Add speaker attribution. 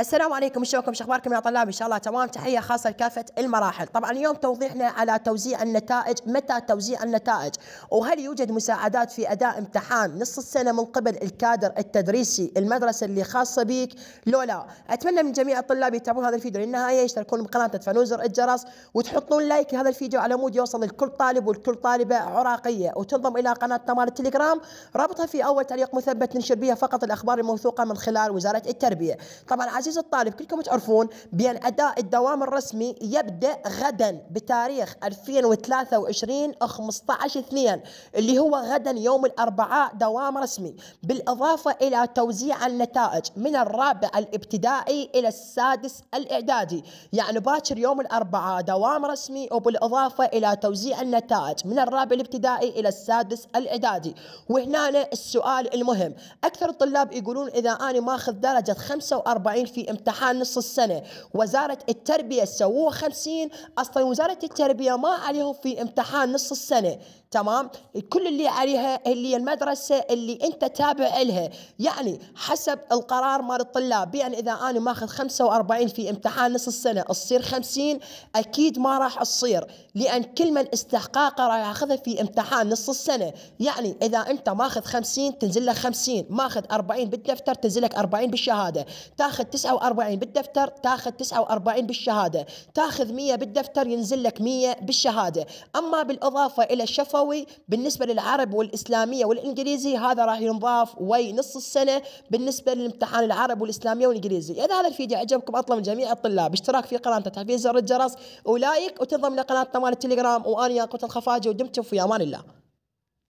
Speaker 1: السلام عليكم، شلونكم؟ شو اخباركم يا طلاب؟ ان شاء الله تمام. تحيه خاصه لكافه المراحل. طبعا اليوم توضيحنا على توزيع النتائج، متى توزيع النتائج، وهل يوجد مساعدات في اداء امتحان نصف السنه من قبل الكادر التدريسي المدرسه اللي خاصه بيك لو لا. اتمنى من جميع الطلاب يتابعون هذا الفيديو للنهايه، يشتركون بقناه، تفعلون زر الجرس، وتحطون لايك لهذا الفيديو على مود يوصل لكل طالب ولكل طالبه عراقيه، وتنضم الى قناتنا مال التليجرام، رابطها في اول تعليق مثبت ننشر بها فقط الاخبار الموثوقه من خلال وزاره التربيه. طبعا عزيزي الطالب، كلكم تعرفون بأن أداء الدوام الرسمي يبدأ غدا بتاريخ 2023 15/2 اللي هو غدا يوم الأربعاء دوام رسمي، بالإضافة إلى توزيع النتائج من الرابع الابتدائي إلى السادس الإعدادي. يعني باكر يوم الأربعاء دوام رسمي، وبالإضافة إلى توزيع النتائج من الرابع الابتدائي إلى السادس الإعدادي. وهنا السؤال المهم، أكثر الطلاب يقولون إذا أنا ماخذ درجة 45 في امتحان نص السنة، وزارة التربية سووه 50، أصلا وزارة التربية ما عليهم في امتحان نص السنة. تمام، كل اللي عليها اللي المدرسة اللي انت تابع لها، يعني حسب القرار مال الطلاب، يعني اذا انا ماخذ 45 في امتحان نص السنة تصير 50، اكيد ما راح تصير، لان كل من استحقاقه راح ياخذها في امتحان نص السنة. يعني اذا انت ماخذ 50 تنزل لك 50، ماخذ 40 بالدفتر تنزل لك 40 بالشهادة، تاخذ 49 بالدفتر تاخذ 49 بالشهادة، تاخذ 100 بالدفتر ينزل لك 100 بالشهادة. اما بالاضافة الى الشفوي بالنسبة للعرب والإسلامية والإنجليزي، هذا راح ينضاف وي نص السنة بالنسبة للامتحان العرب والإسلامية والإنجليزي. إذا هذا الفيديو عجبكم أطلب من جميع الطلاب اشتراك في قناتنا، تحفيز زر الجرس، ولايك، وتنضم لقناتنا مال التليجرام. وأنا ياقوت الخفاجي، ودمتم في أمان الله.